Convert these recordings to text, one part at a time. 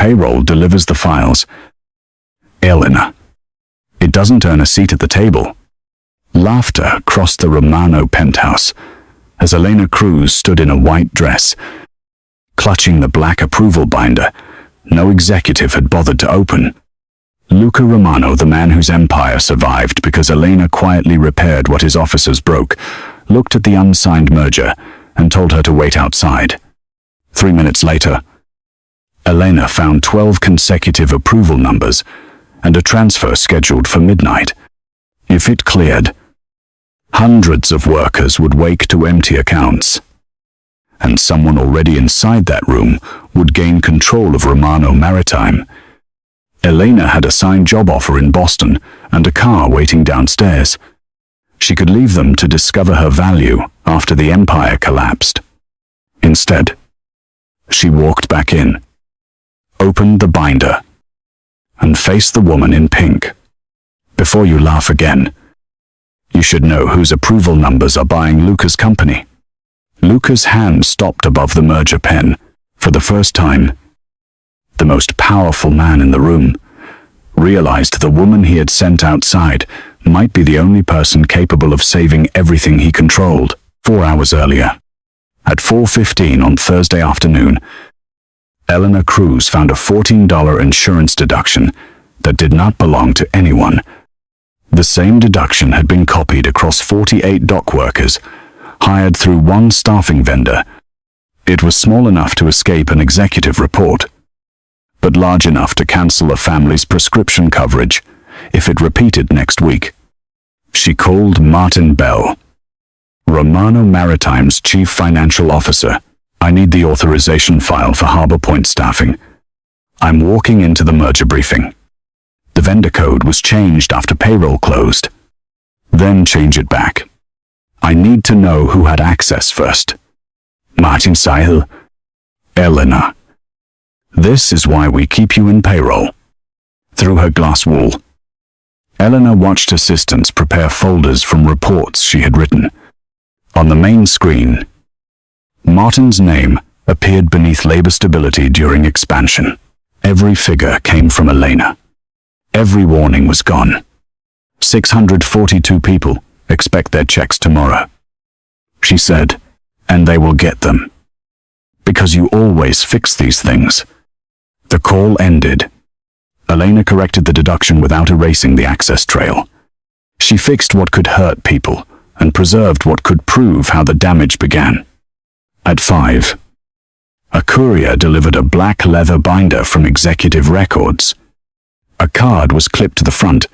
payroll delivers the files. Elena. It doesn't earn a seat at the table. Laughter crossed the Romano penthouse as Elena Cruz stood in a white dress, clutching the black approval binder no executive had bothered to open. Luca Romano, the man whose empire survived because Elena quietly repaired what his officers broke, looked at the unsigned merger and told her to wait outside. 3 minutes later, Elena found 12 consecutive approval numbers and a transfer scheduled for midnight. If it cleared, hundreds of workers would wake to empty accounts, and someone already inside that room would gain control of Romano Maritime. Elena had a signed job offer in Boston and a car waiting downstairs. She could leave them to discover her value after the empire collapsed. Instead, she walked back in, opened the binder, and faced the woman in pink. Before you laugh again, you should know whose approval numbers are buying Luca's company. Luca's hand stopped above the merger pen. For the first time, the most powerful man in the room realized the woman he had sent outside might be the only person capable of saving everything he controlled. 4 hours earlier, at 4:15 on Thursday afternoon, Elena Cruz found a $14 insurance deduction that did not belong to anyone. The same deduction had been copied across 48 dock workers, hired through one staffing vendor. It was small enough to escape an executive report, but large enough to cancel a family's prescription coverage if it repeated next week. She called Martin Bell, Romano Maritime's chief financial officer. I need the authorization file for Harbor Point staffing. I'm walking into the merger briefing. The vendor code was changed after payroll closed. Then change it back. I need to know who had access first. Martin Sahil. Elena. This is why we keep you in payroll. Through her glass wall, Elena watched assistants prepare folders from reports she had written. On the main screen, Martin's name appeared beneath labor stability during expansion. Every figure came from Elena. Every warning was gone. 642 people expect their checks tomorrow. She said, and they will get them. Because you always fix these things. The call ended. Elena corrected the deduction without erasing the access trail. She fixed what could hurt people and preserved what could prove how the damage began. At 5, a courier delivered a black leather binder from Executive Records. A card was clipped to the front.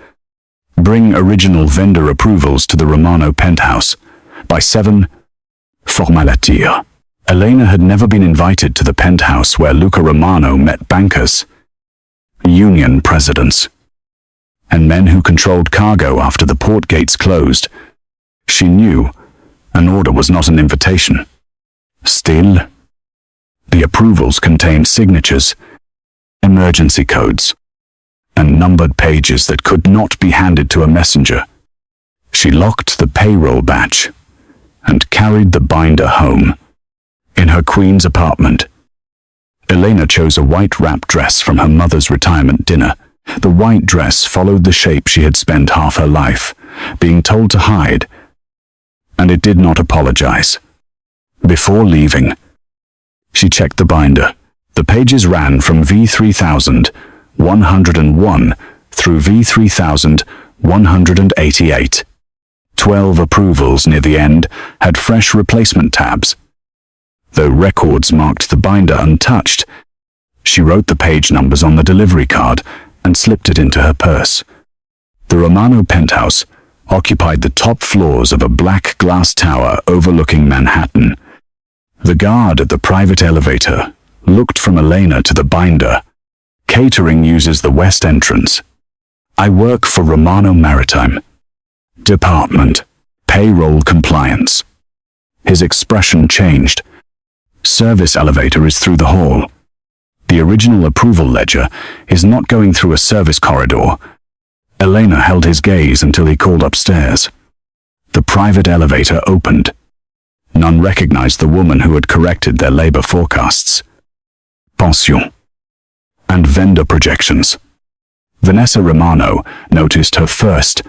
Bring original vendor approvals to the Romano penthouse. By 7, formalitir. Elena had never been invited to the penthouse where Luca Romano met bankers, union presidents, and men who controlled cargo after the port gates closed. She knew an order was not an invitation. Still, the approvals contained signatures, emergency codes, and numbered pages that could not be handed to a messenger. She locked the payroll batch and carried the binder home. In her Queen's apartment, Elena chose a white wrap dress from her mother's retirement dinner. The white dress followed the shape she had spent half her life being told to hide, and it did not apologize. Before leaving, she checked the binder. The pages ran from V3101 through V3188. 12 approvals near the end had fresh replacement tabs. Though records marked the binder untouched, she wrote the page numbers on the delivery card and slipped it into her purse. The Romano penthouse occupied the top floors of a black glass tower overlooking Manhattan. The guard at the private elevator looked from Elena to the binder. Catering uses the west entrance. I work for Romano Maritime. Department. Payroll compliance. His expression changed. Service elevator is through the hall. The original approval ledger is not going through a service corridor. Elena held his gaze until he called upstairs. The private elevator opened. None recognized the woman who had corrected their labor forecasts. Pension. An and vendor projections. Vanessa Romano noticed her first.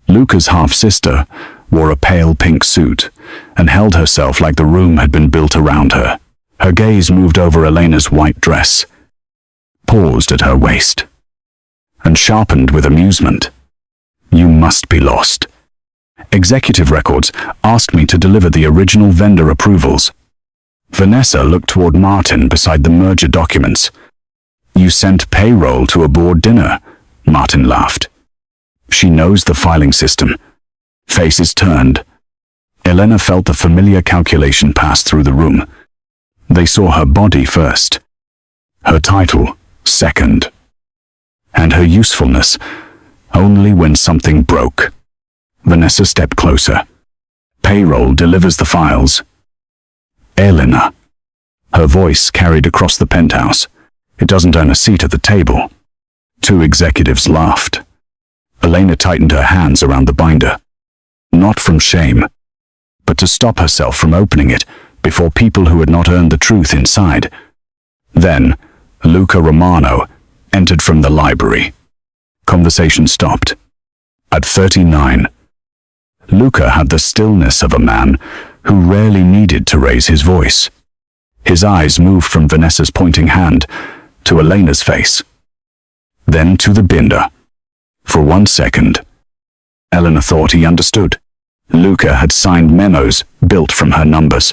Luca's half-sister wore a pale pink suit and held herself like the room had been built around her. Her gaze moved over Elena's white dress, paused at her waist, and sharpened with amusement. You must be lost. Executive records asked me to deliver the original vendor approvals. Vanessa looked toward Martin beside the merger documents. You sent payroll to a board dinner, Martin laughed. She knows the filing system. Faces turned. Elena felt the familiar calculation pass through the room. They saw her body first, her title second, and her usefulness only when something broke. Vanessa stepped closer. Payroll delivers the files. Elena. Her voice carried across the penthouse. It doesn't earn a seat at the table. Two executives laughed. Elena tightened her hands around the binder. Not from shame, but to stop herself from opening it before people who had not earned the truth inside. Then, Luca Romano entered from the library. Conversation stopped. At 39, Luca had the stillness of a man who rarely needed to raise his voice. His eyes moved from Vanessa's pointing hand to Elena's face, then to the binder. For 1 second, Elena thought he understood. Luca had signed memos built from her numbers.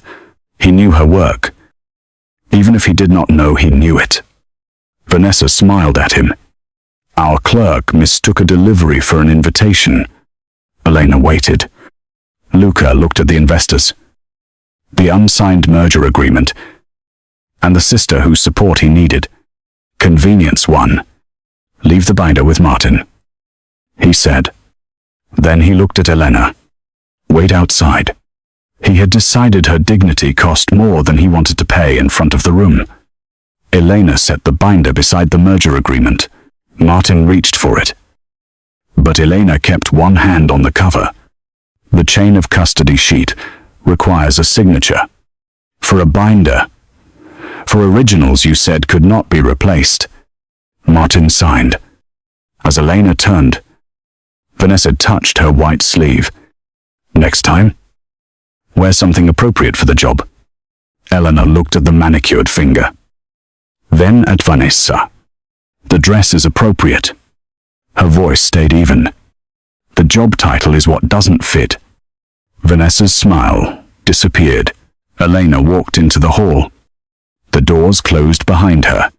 He knew her work, even if he did not know he knew it. Vanessa smiled at him. Our clerk mistook a delivery for an invitation. Elena waited. Luca looked at the investors, the unsigned merger agreement, and the sister whose support he needed. Convenience won. Leave the binder with Martin, he said. Then he looked at Elena. Wait outside. He had decided her dignity cost more than he wanted to pay in front of the room. Elena set the binder beside the merger agreement. Martin reached for it. But Elena kept one hand on the cover. The chain of custody sheet requires a signature. For a binder. For originals you said could not be replaced. Martin signed. As Elena turned, Vanessa touched her white sleeve. Next time, wear something appropriate for the job. Elena looked at the manicured finger. Then at Vanessa. The dress is appropriate. Her voice stayed even. The job title is what doesn't fit. Vanessa's smile disappeared. Elena walked into the hall. The doors closed behind her.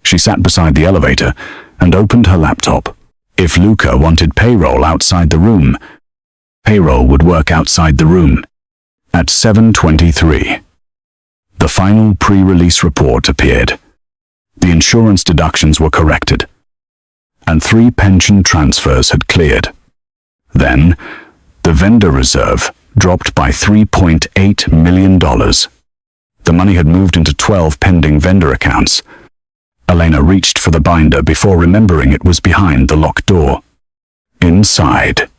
She sat beside the elevator and opened her laptop. If Luca wanted payroll outside the room, payroll would work outside the room. At 7:23, the final pre-release report appeared. The insurance deductions were corrected, and 3 pension transfers had cleared. Then, the vendor reserve dropped by $3.8 million. The money had moved into 12 pending vendor accounts. Elena reached for the binder before remembering it was behind the locked door. Inside.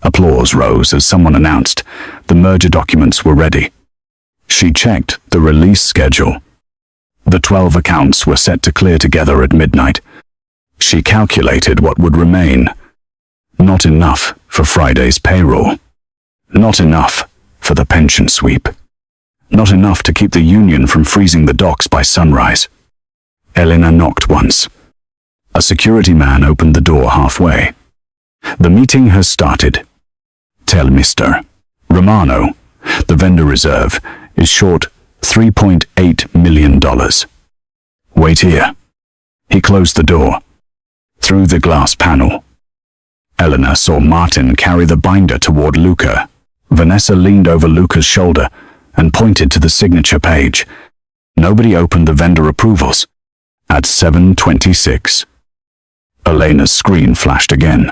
Applause rose as someone announced the merger documents were ready. She checked the release schedule. The 12 accounts were set to clear together at midnight. She calculated what would remain. Not enough for Friday's payroll. Not enough for the pension sweep. Not enough to keep the union from freezing the docks by sunrise. Elena knocked once. A security man opened the door halfway. The meeting has started. Tell Mr. Romano, the vendor reserve is short $3.8 million. Wait here. He closed the door. Through the glass panel, Elena saw Martin carry the binder toward Luca. Vanessa leaned over Luca's shoulder and pointed to the signature page. Nobody opened the vendor approvals. At 7:26, Elena's screen flashed again.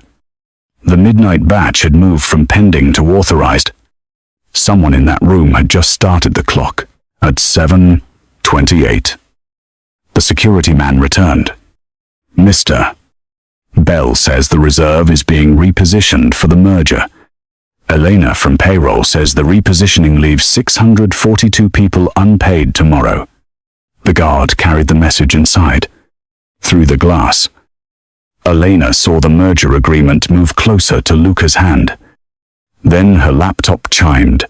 The midnight batch had moved from pending to authorized. Someone in that room had just started the clock. At 7:28, the security man returned. Mr. Bell says the reserve is being repositioned for the merger. Elena from payroll says the repositioning leaves 642 people unpaid tomorrow. The guard carried the message inside. through the glass. Elena saw the merger agreement move closer to Luca's hand. Then her laptop chimed.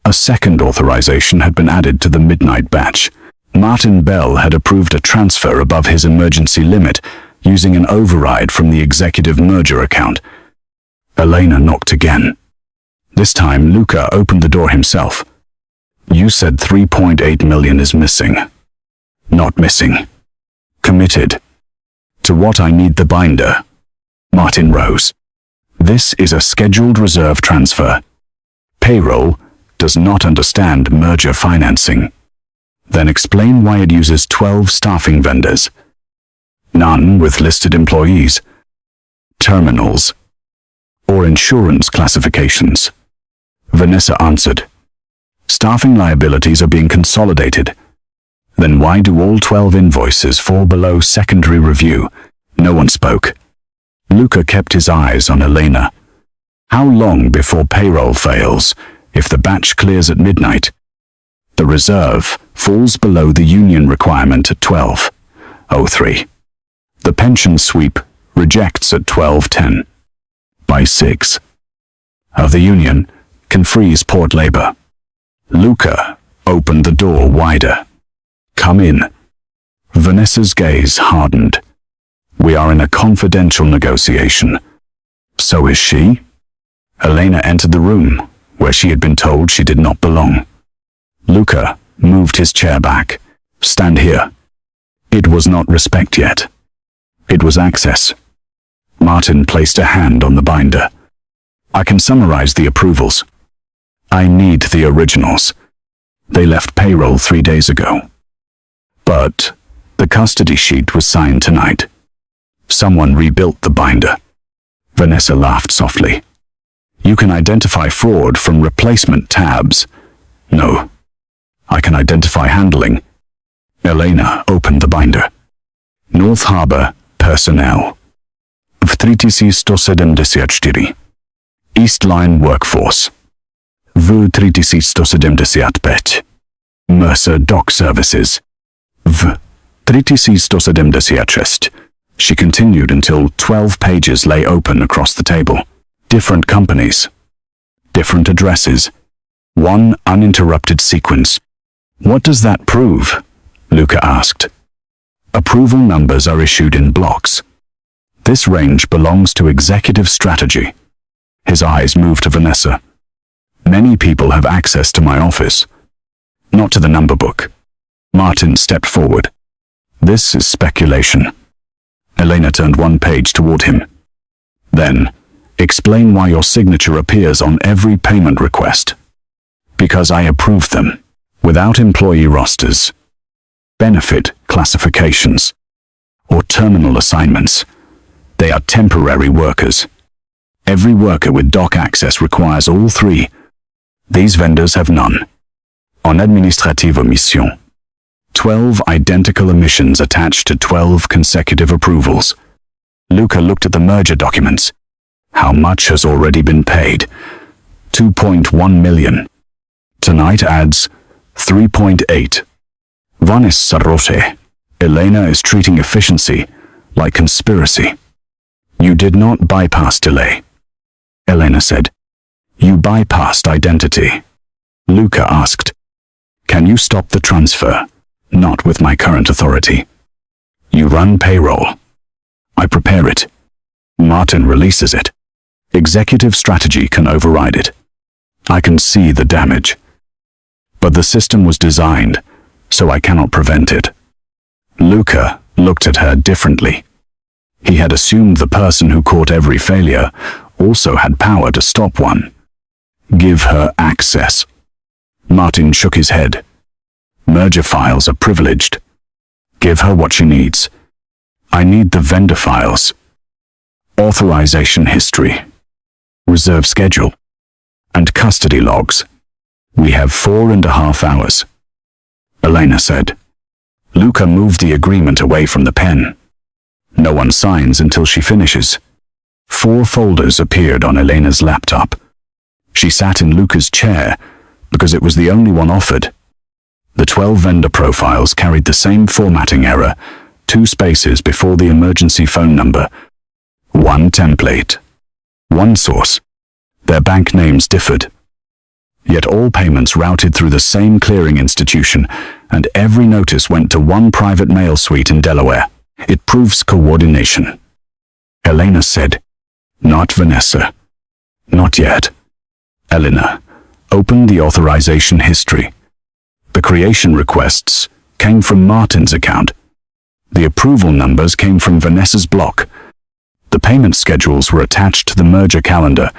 A second authorization had been added to the midnight batch. Martin Bell had approved a transfer above his emergency limit using an override from the executive merger account. Elena knocked again. This time, Luca opened the door himself. You said 3.8 million is missing. Not missing. Committed. To what I need the binder. Martin rose. This is a scheduled reserve transfer. Payroll does not understand merger financing. Then explain why it uses 12 staffing vendors. None with listed employees, terminals, or insurance classifications. Vanessa answered. Staffing liabilities are being consolidated. Then why do all 12 invoices fall below secondary review? No one spoke. Luca kept his eyes on Elena. How long before payroll fails if the batch clears at midnight? The reserve falls below the union requirement at 12:03. The pension sweep rejects at 12:10. By 6 of the union can freeze port labor. Luca opened the door wider. Come in. Vanessa's gaze hardened. We are in a confidential negotiation. So is she? Elena entered the room, where she had been told she did not belong. Luca moved his chair back. Stand here. It was not respect yet. It was access. Martin placed a hand on the binder. I can summarize the approvals. I need the originals. They left payroll 3 days ago. But the custody sheet was signed tonight. Someone rebuilt the binder. Vanessa laughed softly. You can identify fraud from replacement tabs. No. I can identify handling. Elena opened the binder. North Harbor personnel. W 3174. East Line workforce. W 3175. Mercer Dock Services. W 3176. She continued until 12 pages lay open across the table. Different companies. Different addresses. One uninterrupted sequence. What does that prove? Luca asked. Approval numbers are issued in blocks. This range belongs to executive strategy. His eyes moved to Vanessa. Many people have access to my office. Not to the number book. Martin stepped forward. This is speculation. Elena turned one page toward him. Then, explain why your signature appears on every payment request. Because I approved them, without employee rosters, benefit classifications, or terminal assignments. They are temporary workers. Every worker with dock access requires all three. These vendors have none. En administrative mission. 12 identical emissions attached to 12 consecutive approvals. Luca looked at the merger documents. How much has already been paid? 2.1 million. Tonight adds 3.8. Vanessa Roche. Elena is treating efficiency like conspiracy. You did not bypass delay. Elena said. You bypassed identity. Luca asked. Can you stop the transfer? Not with my current authority. You run payroll. I prepare it. Martin releases it. Executive strategy can override it. I can see the damage. But the system was designed, so I cannot prevent it. Luca looked at her differently. He had assumed the person who caught every failure also had power to stop one. Give her access. Martin shook his head. Merger files are privileged. Give her what she needs. I need the vendor files. Authorization history. Reserve schedule. And custody logs. We have 4.5 hours. Elena said. Luca moved the agreement away from the pen. No one signs until she finishes. 4 folders appeared on Elena's laptop. She sat in Luca's chair because it was the only one offered. The 12 vendor profiles carried the same formatting error, 2 spaces before the emergency phone number. 1 template. 1 source. Their bank names differed. Yet all payments routed through the same clearing institution, and every notice went to 1 private mail suite in Delaware. It proves coordination. Elena said, "Not Vanessa. Not yet." Elena opened the authorization history. The creation requests came from Martin's account. The approval numbers came from Vanessa's block. The payment schedules were attached to the merger calendar.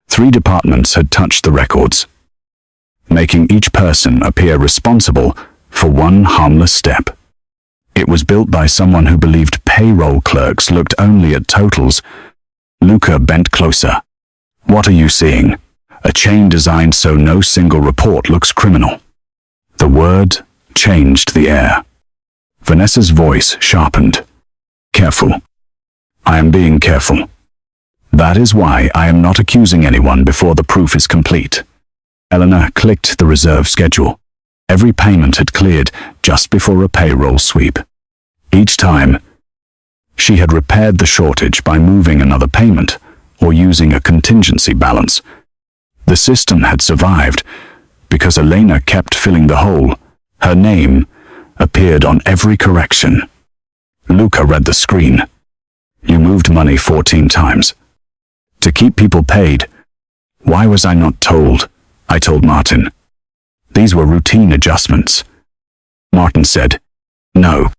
3 departments had touched the records, making each person appear responsible for one harmless step. It was built by someone who believed payroll clerks looked only at totals. Luca bent closer. "What are you seeing?" "A chain designed so no single report looks criminal." The word changed the air. Vanessa's voice sharpened. "Careful. I am being careful. That is why I am not accusing anyone before the proof is complete." Elena clicked the reserve schedule. Every payment had cleared just before a payroll sweep. Each time, she had repaired the shortage by moving another payment or using a contingency balance. The system had survived because Elena kept filling the hole. Her name appeared on every correction. Luca read the screen. "You moved money 14 times. To keep people paid. Why was I not told?" I told Martin. "These were routine adjustments." Martin said, "No.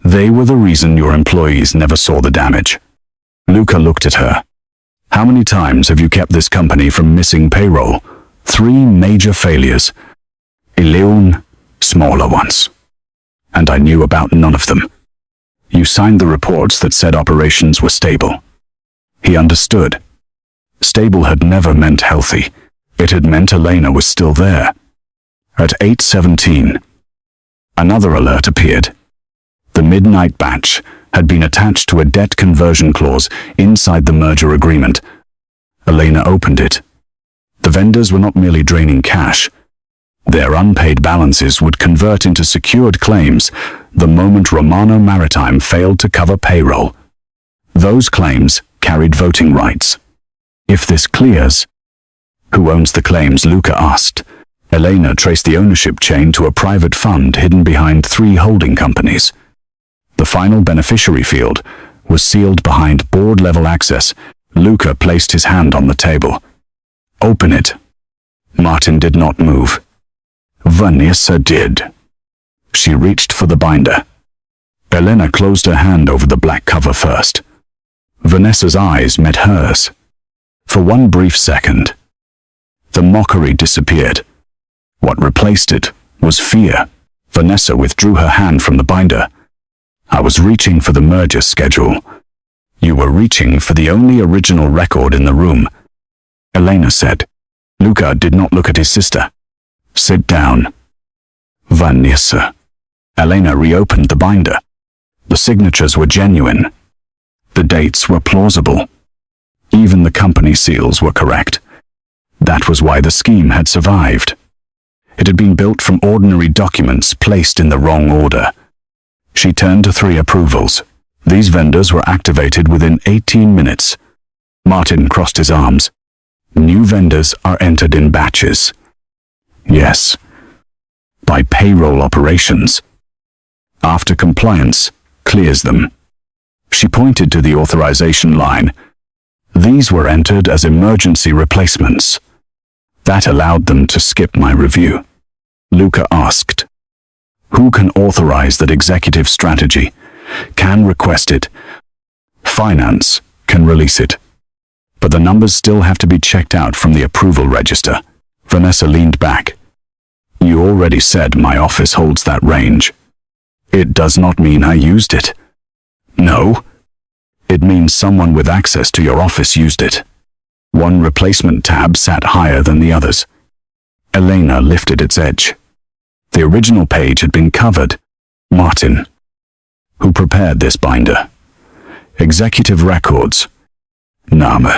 They were the reason your employees never saw the damage." Luca looked at her. "How many times have you kept this company from missing payroll?" 3 major failures. 11 smaller ones. And I knew about none of them. You signed the reports that said operations were stable. He understood. Stable had never meant healthy. It had meant Elena was still there. At 8:17, another alert appeared. The midnight batch had been attached to a debt conversion clause inside the merger agreement. Elena opened it. The vendors were not merely draining cash. Their unpaid balances would convert into secured claims the moment Romano Maritime failed to cover payroll. Those claims carried voting rights. If this clears, who owns the claims? Luca asked. Elena traced the ownership chain to a private fund hidden behind 3 holding companies. The final beneficiary field was sealed behind board-level access. Luca placed his hand on the table. "Open it." Martin did not move. Vanessa did. She reached for the binder. Elena closed her hand over the black cover first. Vanessa's eyes met hers. For one brief second, the mockery disappeared. What replaced it was fear. Vanessa withdrew her hand from the binder. "I was reaching for the merger schedule. You were reaching for the only original record in the room," Elena said. Luca did not look at his sister. "Sit down." "Vanessa." Elena reopened the binder. The signatures were genuine. The dates were plausible. Even the company seals were correct. That was why the scheme had survived. It had been built from ordinary documents placed in the wrong order. She turned to 3 approvals. These vendors were activated within 18 minutes. Martin crossed his arms. "New vendors are entered in batches." "Yes. By payroll operations. After compliance clears them." She pointed to the authorization line. "These were entered as emergency replacements. That allowed them to skip my review." Luca asked, "Who can authorize that executive strategy? Can request it. Finance can release it. But the numbers still have to be checked out from the approval register." Vanessa leaned back. "You already said my office holds that range." "It does not mean I used it." "No. It means someone with access to your office used it. One replacement tab sat higher than the others." Elena lifted its edge. The original page had been covered. "Martin. Who prepared this binder?" "Executive records. Name.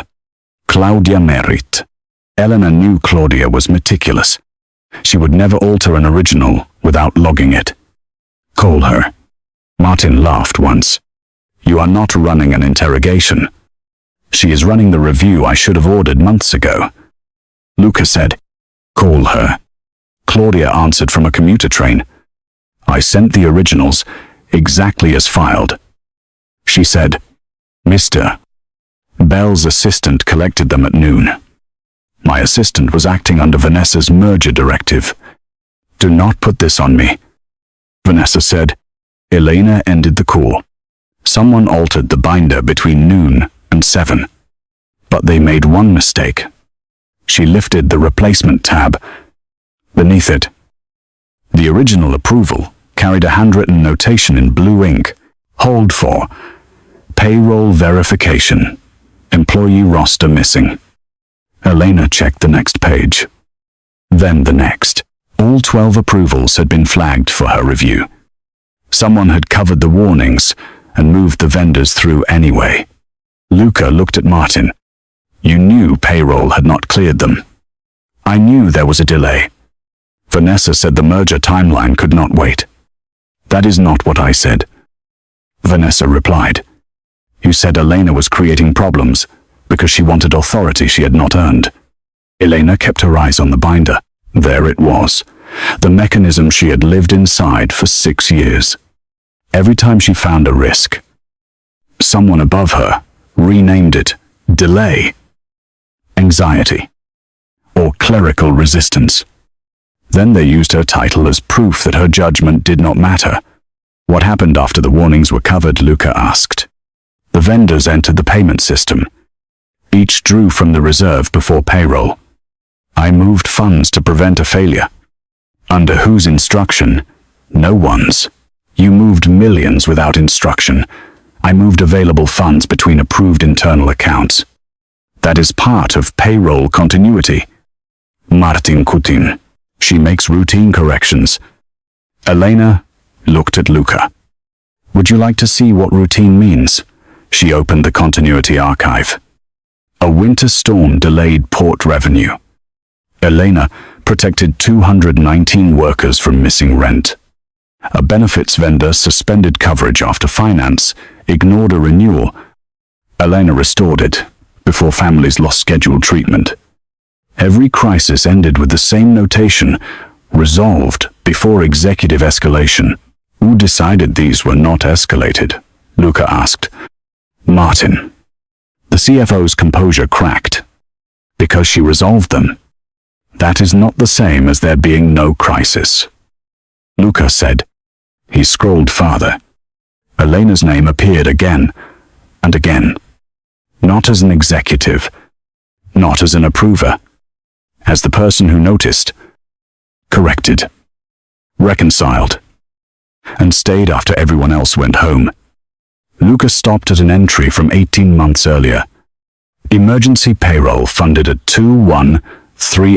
Claudia Merit." Elena knew Claudia was meticulous. She would never alter an original without logging it. "Call her." Martin laughed once. You are not running an interrogation. She is running the review I should have ordered months ago. Luca said, Call her. Claudia answered from a commuter train. I sent the originals, exactly as filed. She said, Mr. Bell's assistant collected them at noon. My assistant was acting under Vanessa's merger directive. Do not put this on me. Vanessa said. Elena ended the call. Someone altered the binder between noon and 7. But they made one mistake. She lifted the replacement tab. Beneath it, the original approval carried a handwritten notation in blue ink. Hold for payroll verification. Employee roster missing. Elena checked the next page. Then the next. All 12 approvals had been flagged for her review. Someone had covered the warnings and moved the vendors through anyway. Luca looked at Martin. You knew payroll had not cleared them. I knew there was a delay. Vanessa said the merger timeline could not wait. That is not what I said. Vanessa replied. You said Elena was creating problems because she wanted authority she had not earned. Elena kept her eyes on the binder. There it was, the mechanism she had lived inside for 6 years. Every time she found a risk, someone above her renamed it delay, anxiety, or clerical resistance. Then they used her title as proof that her judgment did not matter. What happened after the warnings were covered, Luca asked. The vendors entered the payment system. Each drew from the reserve before payroll. I moved funds to prevent a failure. Under whose instruction? No one's. You moved millions without instruction. I moved available funds between approved internal accounts. That is part of payroll continuity. Martin Kutin. She makes routine corrections. Elena looked at Luca. Would you like to see what routine means? She opened the continuity archive. A winter storm delayed port revenue. Elena protected 219 workers from missing rent. A benefits vendor suspended coverage after finance ignored a renewal. Elena restored it before families lost scheduled treatment. Every crisis ended with the same notation, resolved before executive escalation. Who decided these were not escalated? Luca asked. Martin. The CFO's composure cracked. Because she resolved them. That is not the same as there being no crisis. Luca said. He scrolled farther. Elena's name appeared again and again. Not as an executive, not as an approver, as the person who noticed, corrected, reconciled, and stayed after everyone else went home. Luca stopped at an entry from 18 months earlier. Emergency payroll funded at 213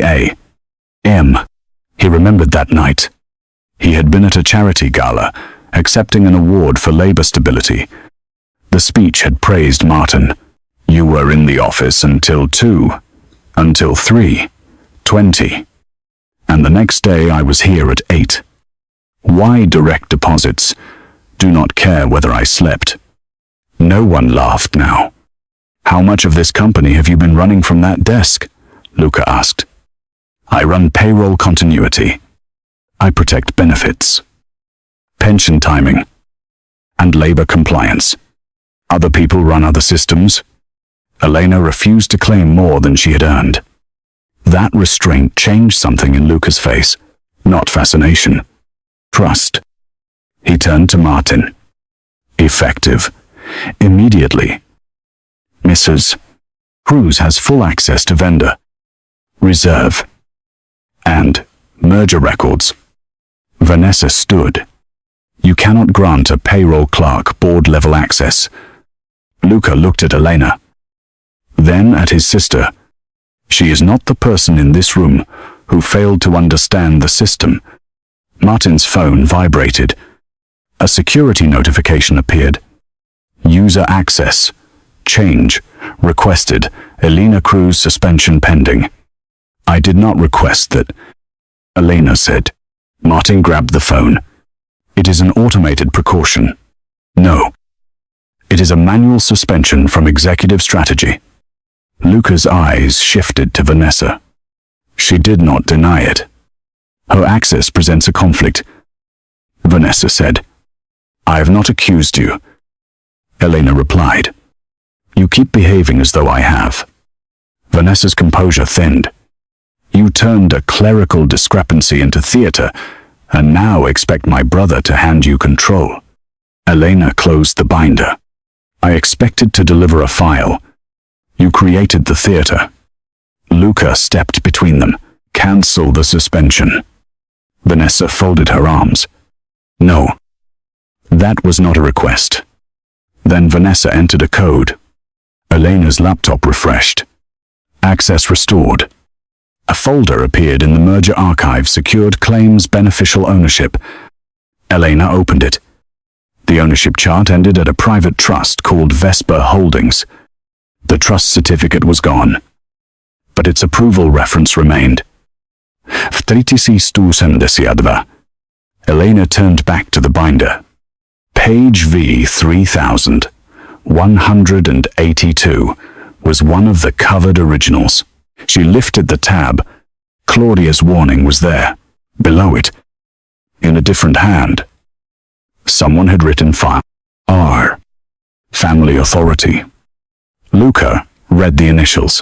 a.m. He remembered that night. He had been at a charity gala, accepting an award for labor stability. The speech had praised Martin. You were in the office until 2, until 3:20. And the next day I was here at 8. Why direct deposits? Do not care whether I slept. No one laughed now. How much of this company have you been running from that desk? Luca asked. I run payroll continuity. I protect benefits, pension timing, and labor compliance. Other people run other systems. Elena refused to claim more than she had earned. That restraint changed something in Luca's face, not fascination. Trust. He turned to Martin. Effective. Immediately. Mrs. Cruz has full access to vendor, reserve, and merger records. Vanessa stood. You cannot grant a payroll clerk board-level access. Luca looked at Elena. Then at his sister. She is not the person in this room who failed to understand the system. Martin's phone vibrated. A security notification appeared. User access. Change. Requested. Elena Cruz suspension pending. I did not request that, Elena said. Martin grabbed the phone. It is an automated precaution. No. It is a manual suspension from executive strategy. Luca's eyes shifted to Vanessa. She did not deny it. Her access presents a conflict. Vanessa said, I have not accused you. Elena replied, You keep behaving as though I have. Vanessa's composure thinned. You turned a clerical discrepancy into theater, and now expect my brother to hand you control. Elena closed the binder. I expected to deliver a file. You created the theater. Luca stepped between them. Cancel the suspension. Vanessa folded her arms. No. That was not a request. Then Vanessa entered a code. Elena's laptop refreshed. Access restored. A folder appeared in the merger archive, secured claims beneficial ownership. Elena opened it. The ownership chart ended at a private trust called Vesper Holdings. The trust certificate was gone, but its approval reference remained. W 372. Elena turned back to the binder. Page V3182 was one of the covered originals. She lifted the tab. Claudia's warning was there, below it, in a different hand. Someone had written file R, family authority. Luca read the initials.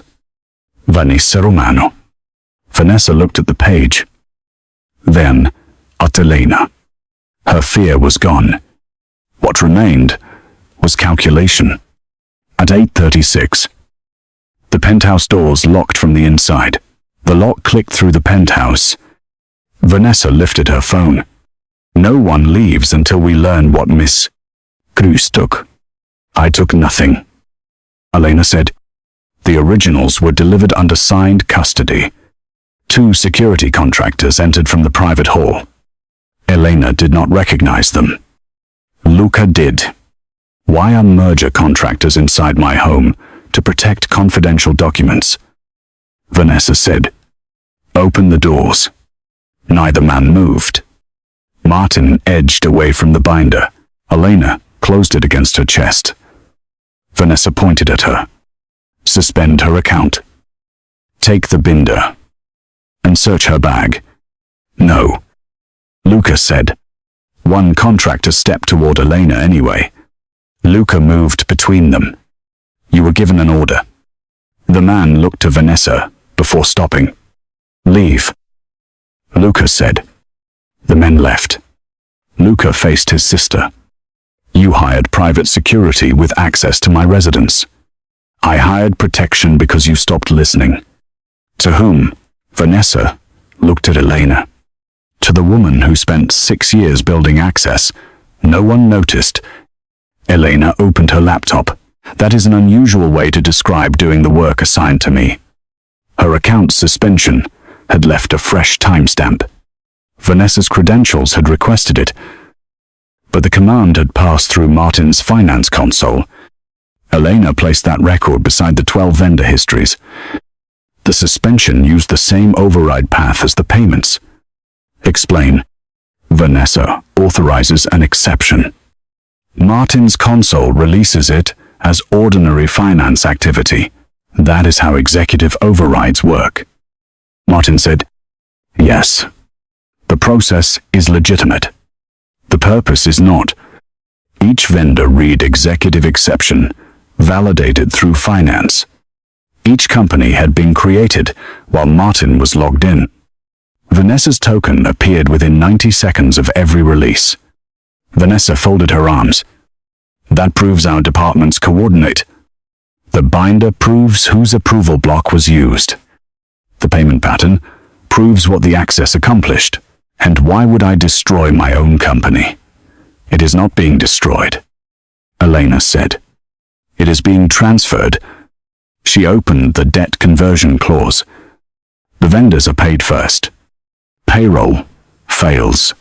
Vanessa Romano. Vanessa looked at the page. Then at Elena. Her fear was gone. What remained was calculation. At 8:36, the penthouse doors locked from the inside. The lock clicked through the penthouse. Vanessa lifted her phone. No one leaves until we learn what Miss Cruz took. I took nothing. Elena said. The originals were delivered under signed custody. 2 security contractors entered from the private hall. Elena did not recognize them. Luca did. Why are merger contractors inside my home? To protect confidential documents. Vanessa said. Open the doors. Neither man moved. Martin edged away from the binder. Elena closed it against her chest. Vanessa pointed at her. Suspend her account. Take the binder. And search her bag. No. Luca said. One contractor stepped toward Elena anyway. Luca moved between them. You were given an order. The man looked to Vanessa before stopping. Leave. Luca said. The men left. Luca faced his sister. You hired private security with access to my residence. I hired protection because you stopped listening. To whom? Vanessa looked at Elena. To the woman who spent 6 years building access. No one noticed. Elena opened her laptop. That is an unusual way to describe doing the work assigned to me. Her account suspension had left a fresh timestamp. Vanessa's credentials had requested it, but the command had passed through Martin's finance console. Elena placed that record beside the 12 vendor histories. The suspension used the same override path as the payments. Explain. Vanessa authorizes an exception. Martin's console releases it as ordinary finance activity. That is how executive overrides work. Martin said, Yes. The process is legitimate. The purpose is not. Each vendor read executive exception, validated through finance. Each company had been created while Martin was logged in. Vanessa's token appeared within 90 seconds of every release. Vanessa folded her arms. That proves our departments coordinate. The binder proves whose approval block was used. The payment pattern proves what the access accomplished. And why would I destroy my own company? It is not being destroyed. Elena said. It is being transferred. She opened the debt conversion clause. The vendors are paid first. Payroll fails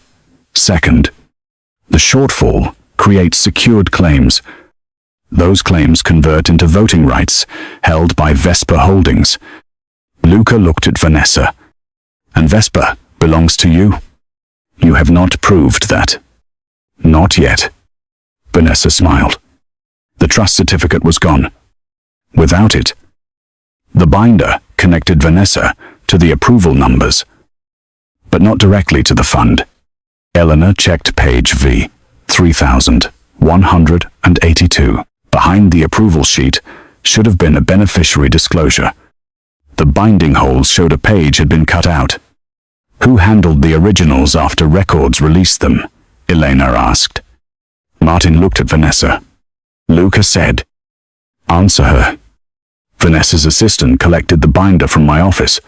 second. The shortfall creates secured claims. Those claims convert into voting rights held by Vesper Holdings. Luca looked at Vanessa. And Vesper belongs to you? You have not proved that. Not yet. Vanessa smiled. The trust certificate was gone. Without it, the binder connected Vanessa to the approval numbers, but not directly to the fund. Elena checked page V, 3182. Behind the approval sheet should have been a beneficiary disclosure. The binding holes showed a page had been cut out. Who handled the originals after records released them? Elena asked. Martin looked at Vanessa. Luca said, Answer her. Vanessa's assistant collected the binder from my office.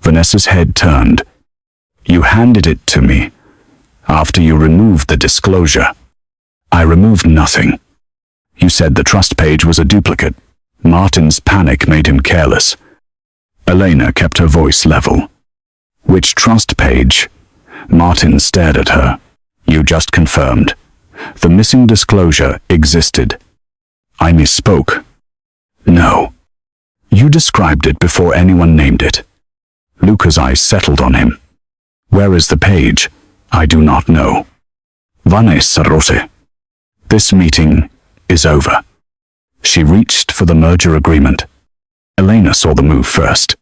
Vanessa's head turned. You handed it to me after you removed the disclosure. I removed nothing. You said the trust page was a duplicate. Martin's panic made him careless. Elena kept her voice level. Which trust page? Martin stared at her. You just confirmed. The missing disclosure existed. I misspoke. No. You described it before anyone named it. Luca's eyes settled on him. Where is the page? I do not know. Vanessa Rose. This meeting is over. She reached for the merger agreement. Elena saw the move first.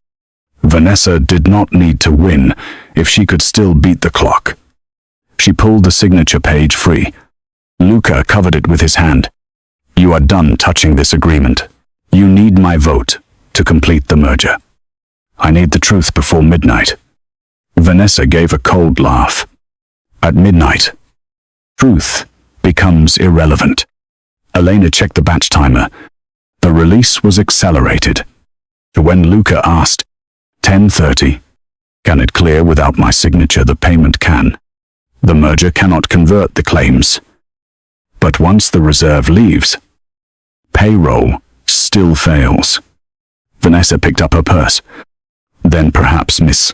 Vanessa did not need to win if she could still beat the clock. She pulled the signature page free. Luca covered it with his hand. You are done touching this agreement. You need my vote to complete the merger. I need the truth before midnight. Vanessa gave a cold laugh. At midnight, truth becomes irrelevant. Elena checked the batch timer. The release was accelerated. When Luca asked, 10:30, can it clear without my signature? The payment can. The merger cannot convert the claims. But once the reserve leaves, payroll still fails. Vanessa picked up her purse. Then perhaps Miss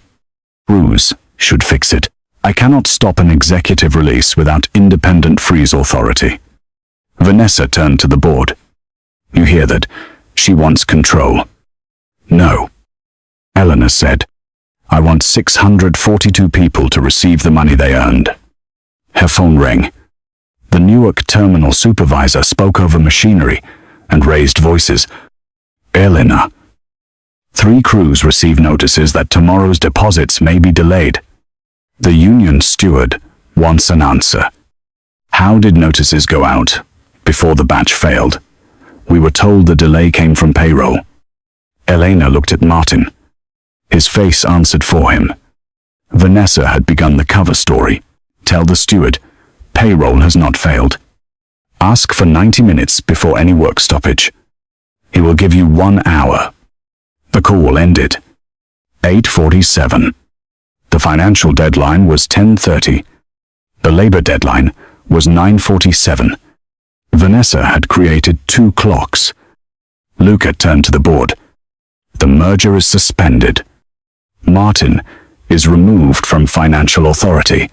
Cruz should fix it. I cannot stop an executive release without independent freeze authority. Vanessa turned to the board. You hear that? She wants control. No. Elena said, I want 642 people to receive the money they earned. Her phone rang. The Newark terminal supervisor spoke over machinery and raised voices. Elena. 3 crews received notices that tomorrow's deposits may be delayed. The union steward wants an answer. How did notices go out before the batch failed? We were told the delay came from payroll. Elena looked at Martin. His face answered for him. Vanessa had begun the cover story. Tell the steward, payroll has not failed. Ask for 90 minutes before any work stoppage. He will give you 1 hour. The call ended. 8:47. The financial deadline was 10:30. The labor deadline was 9:47. Vanessa had created 2 clocks. Luca turned to the board. The merger is suspended. Martin is removed from financial authority.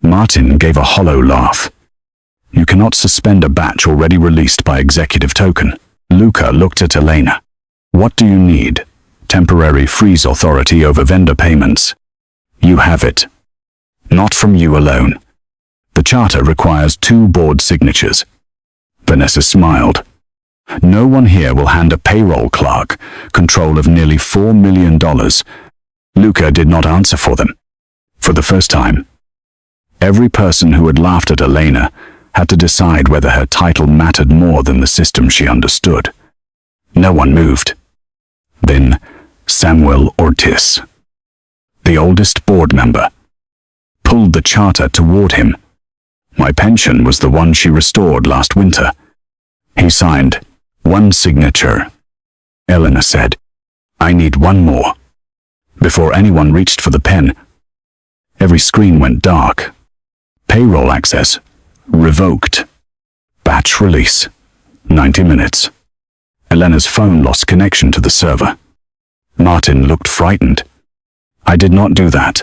Martin gave a hollow laugh. You cannot suspend a batch already released by executive token. Luca looked at Elena. What do you need? Temporary freeze authority over vendor payments. You have it. Not from you alone. The charter requires 2 board signatures. Vanessa smiled. No one here will hand a payroll clerk control of nearly $4 million. Luca did not answer for them. For the first time, every person who had laughed at Elena had to decide whether her title mattered more than the system she understood. No one moved. Then Samuel Ortiz, the oldest board member, pulled the charter toward him. My pension was the one she restored last winter. He signed 1 signature. Elena said, I need 1 more. Before anyone reached for the pen, every screen went dark. Payroll access revoked. Batch release 90 minutes. Elena's phone lost connection to the server. Martin looked frightened. I did not do that.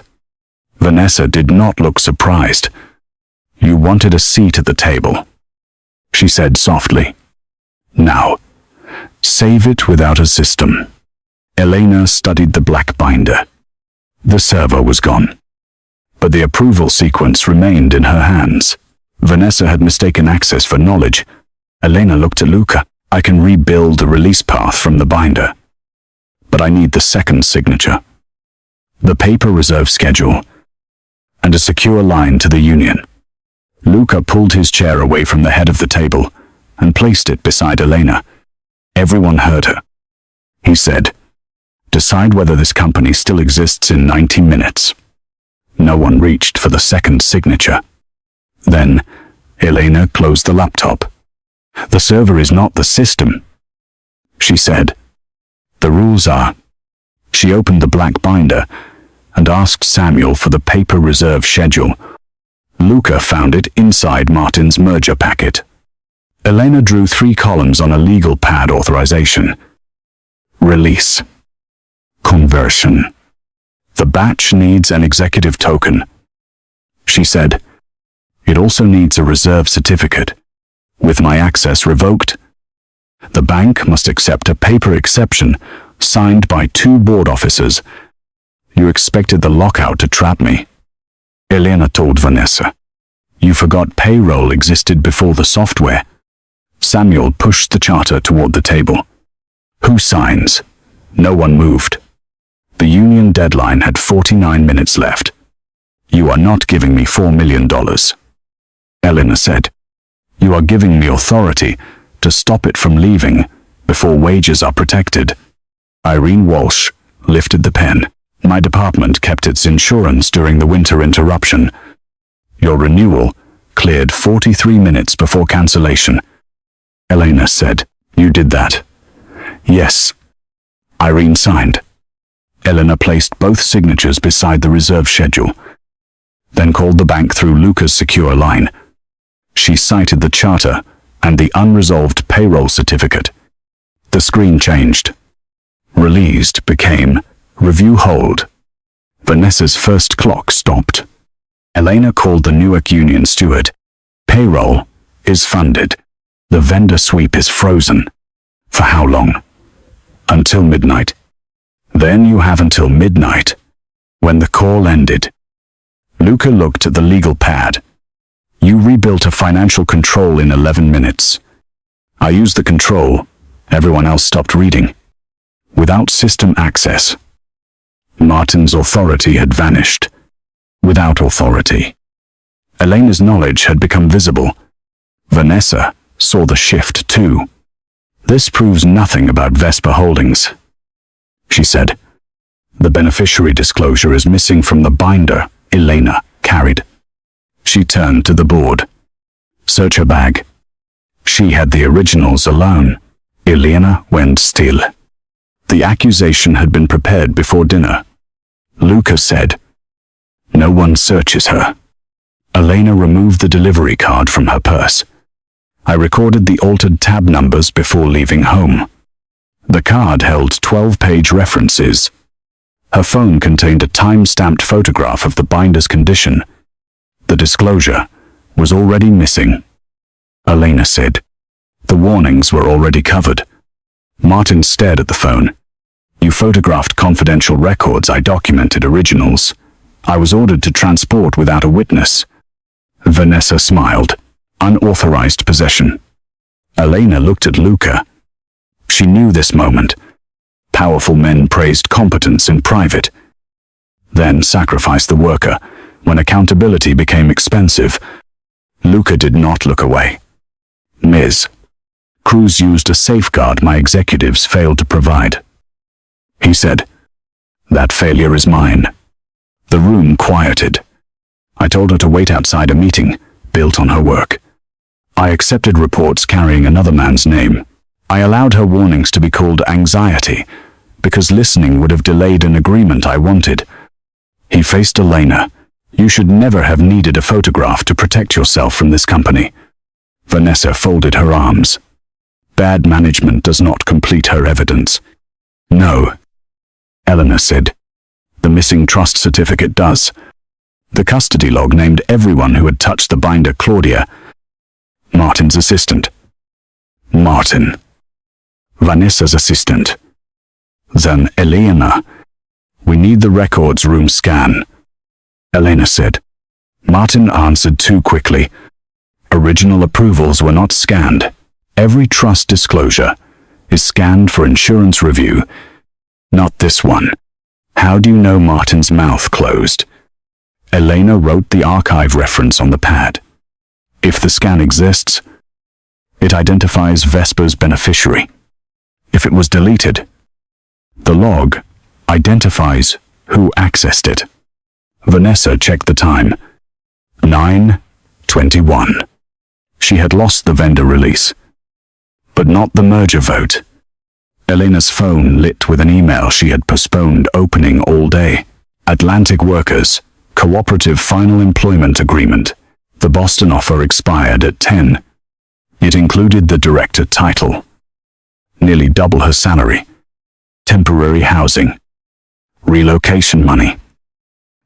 Vanessa did not look surprised. You wanted a seat at the table, she said softly. Now, save it without a system. Elena studied the black binder. The server was gone, but the approval sequence remained in her hands. Vanessa had mistaken access for knowledge. Elena looked at Luca. I can rebuild the release path from the binder. But I need the second signature, the paper reserve schedule, and a secure line to the union. Luca pulled his chair away from the head of the table and placed it beside Elena. Everyone heard her. He said, "Decide whether this company still exists in 90 minutes." No one reached for the second signature. Then, Elena closed the laptop. "The server is not the system," she said. "The rules are." She opened the black binder and asked Samuel for the paper reserve schedule. Luca found it inside Martin's merger packet. Elena drew 3 columns on a legal pad: authorization, release, conversion. The batch needs an executive token. She said, "It also needs a reserve certificate. With my access revoked, the bank must accept a paper exception signed by 2 board officers. You expected the lockout to trap me." Elena told Vanessa, "You forgot payroll existed before the software." Samuel pushed the charter toward the table. "Who signs?" No one moved. The union deadline had 49 minutes left. "You are not giving me $4 million. Elena said. "You are giving me authority to stop it from leaving before wages are protected." Irene Walsh lifted the pen. "My department kept its insurance during the winter interruption. Your renewal cleared 43 minutes before cancellation." Elena said, "You did that?" "Yes." Irene signed. Elena placed both signatures beside the reserve schedule, then called the bank through Luca's secure line. She cited the charter and the unresolved payroll certificate. The screen changed. Released became review hold. Vanessa's first clock stopped. Elena called the Newark Union steward. "Payroll is funded. The vendor sweep is frozen." "For how long?" "Until midnight." "Then you have until midnight." When the call ended, Luca looked at the legal pad. "You rebuilt a financial control in 11 minutes. I used the control. Everyone else stopped reading. Without system access, Martin's authority had vanished. Without authority, Elena's knowledge had become visible. Vanessa saw the shift too. "This proves nothing about Vespa Holdings," she said. "The beneficiary disclosure is missing from the binder Elena carried." She turned to the board. "Search her bag." She had the originals alone. Elena went still. The accusation had been prepared before dinner. Luca said, "No one searches her." Elena removed the delivery card from her purse. "I recorded the altered tab numbers before leaving home." The card held 12-page references. Her phone contained a time-stamped photograph of the binder's condition. The disclosure was already missing. Elena said, "The warnings were already covered." Martin stared at the phone. "You photographed confidential records. I documented originals. I was ordered to transport without a witness." Vanessa smiled. "Unauthorized possession." Elena looked at Luca. She knew this moment. Powerful men praised competence in private, then sacrificed the worker when accountability became expensive. Luca did not look away. "Ms. Cruz used a safeguard my executives failed to provide," he said. "That failure is mine." The room quieted. "I told her to wait outside a meeting built on her work. I accepted reports carrying another man's name. I allowed her warnings to be called anxiety because listening would have delayed an agreement I wanted." He faced Elena. "You should never have needed a photograph to protect yourself from this company." Vanessa folded her arms. "Bad management does not complete her evidence." "No," Elena said. "The missing trust certificate does." The custody log named everyone who had touched the binder: Claudia, Martin's assistant; Martin, Vanessa's assistant; then Elena. "We need the records room scan," Elena said. Martin answered too quickly. Original approvals were not scanned. Every trust disclosure is scanned for insurance review. Not this one. How do you know Martin's mouth closed? Elena wrote the archive reference on the pad. If the scan exists, it identifies Vesper's beneficiary. If it was deleted, the log identifies who accessed it. Vanessa checked the time. 9:21. She had lost the vendor release, but not the merger vote. Elena's phone lit with an email she had postponed opening all day. Atlantic Workers, Cooperative Final Employment Agreement. The Boston offer expired at 10. It included the director title, nearly double her salary, temporary housing, relocation money,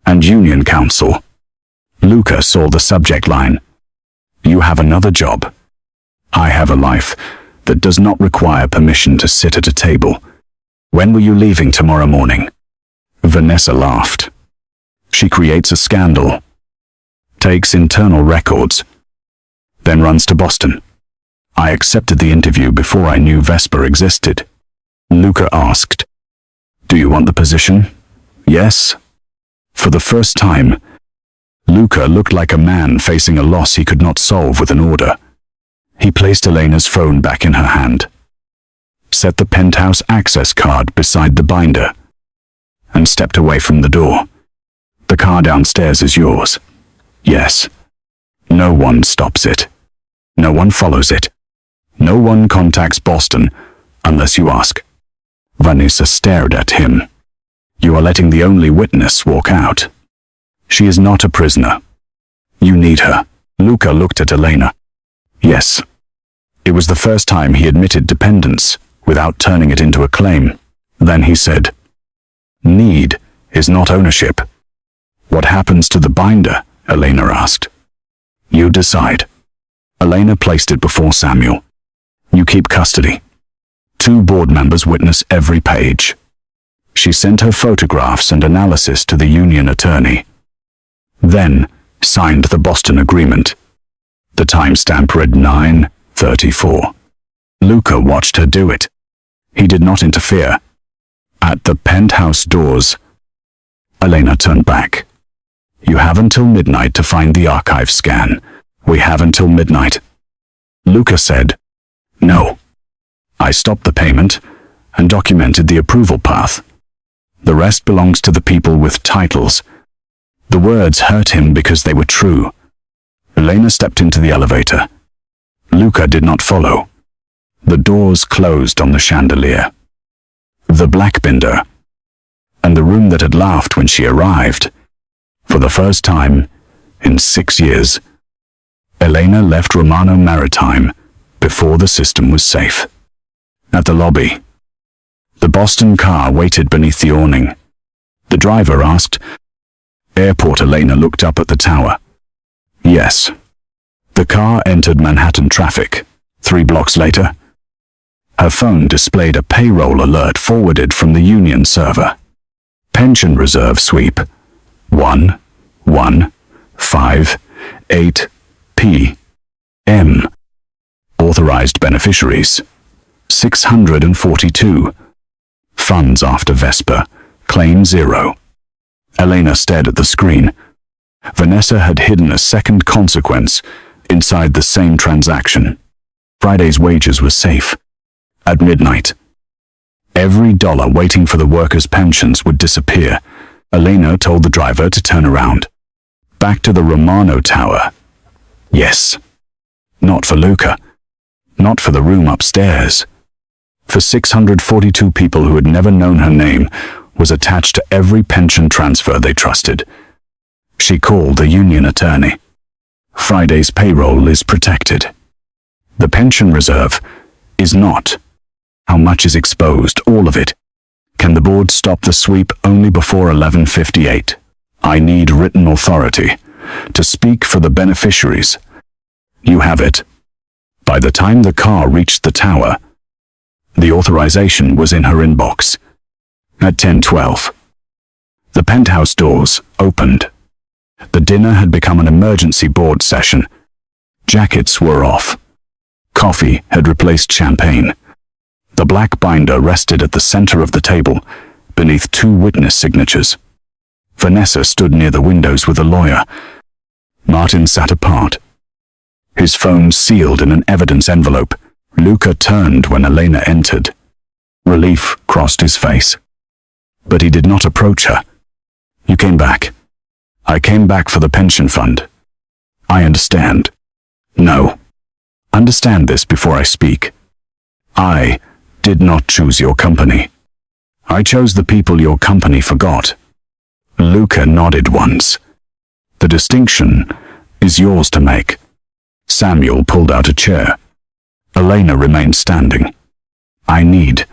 and union counsel. Luca saw the subject line. You have another job. I have a life that does not require permission to sit at a table. When were you leaving tomorrow morning? Vanessa laughed. She creates a scandal, takes internal records, then runs to Boston. I accepted the interview before I knew Vesper existed. Luca asked, do you want the position? Yes. For the first time, Luca looked like a man facing a loss he could not solve with an order. He placed Elena's phone back in her hand, set the penthouse access card beside the binder, and stepped away from the door. The car downstairs is yours. Yes. No one stops it. No one follows it. No one contacts Boston unless you ask. Vanessa stared at him. You are letting the only witness walk out. She is not a prisoner. You need her. Luca looked at Elena. Yes. It was the first time he admitted dependence without turning it into a claim. Then he said, need is not ownership. What happens to the binder? Elena asked. You decide. Elena placed it before Samuel. You keep custody. 2 board members witness every page. She sent her photographs and analysis to the union attorney. Then signed the Boston agreement. The timestamp read 9:34. Luca watched her do it. He did not interfere. At the penthouse doors, Elena turned back. You have until midnight to find the archive scan. We have until midnight. Luca said, no. I stopped the payment and documented the approval path. The rest belongs to the people with titles. The words hurt him because they were true. Elena stepped into the elevator. Luca did not follow. The doors closed on the chandelier, the black binder, and the room that had laughed when she arrived. For the first time in 6 years, Elena left Romano Maritime before the system was safe. At the lobby, the Boston car waited beneath the awning. The driver asked, Airport. Elena looked up at the tower. Yes. The car entered Manhattan traffic. 3 blocks later, her phone displayed a payroll alert forwarded from the union server. Pension reserve sweep 1158 p.m. Authorized beneficiaries 642. Funds after Vesper. Claim 0. Elena stared at the screen. Vanessa had hidden a second consequence inside the same transaction. Friday's wages were safe. At midnight, every dollar waiting for the workers' pensions would disappear. Elena told the driver to turn around. Back to the Romano Tower. Yes. Not for Luca. Not for the room upstairs. For 642 people who had never known her name was attached to every pension transfer they trusted. She called the union attorney. Friday's payroll is protected. The pension reserve is not. How much is exposed? All of it. Can the board stop the sweep only before 11:58? I need written authority to speak for the beneficiaries. You have it. By the time the car reached the tower, the authorization was in her inbox. At 10:12, the penthouse doors opened. The dinner had become an emergency board session. Jackets were off. Coffee had replaced champagne. The black binder rested at the center of the table, beneath two witness signatures. Vanessa stood near the windows with a lawyer. Martin sat apart, his phone sealed in an evidence envelope. Luca turned when Elena entered. Relief crossed his face. But he did not approach her. "You came back." "I came back for the pension fund." "I understand." "No. Understand this before I speak. I did not choose your company. I chose the people your company forgot." Luca nodded once. "The distinction is yours to make." Samuel pulled out a chair. Elena remained standing. "I need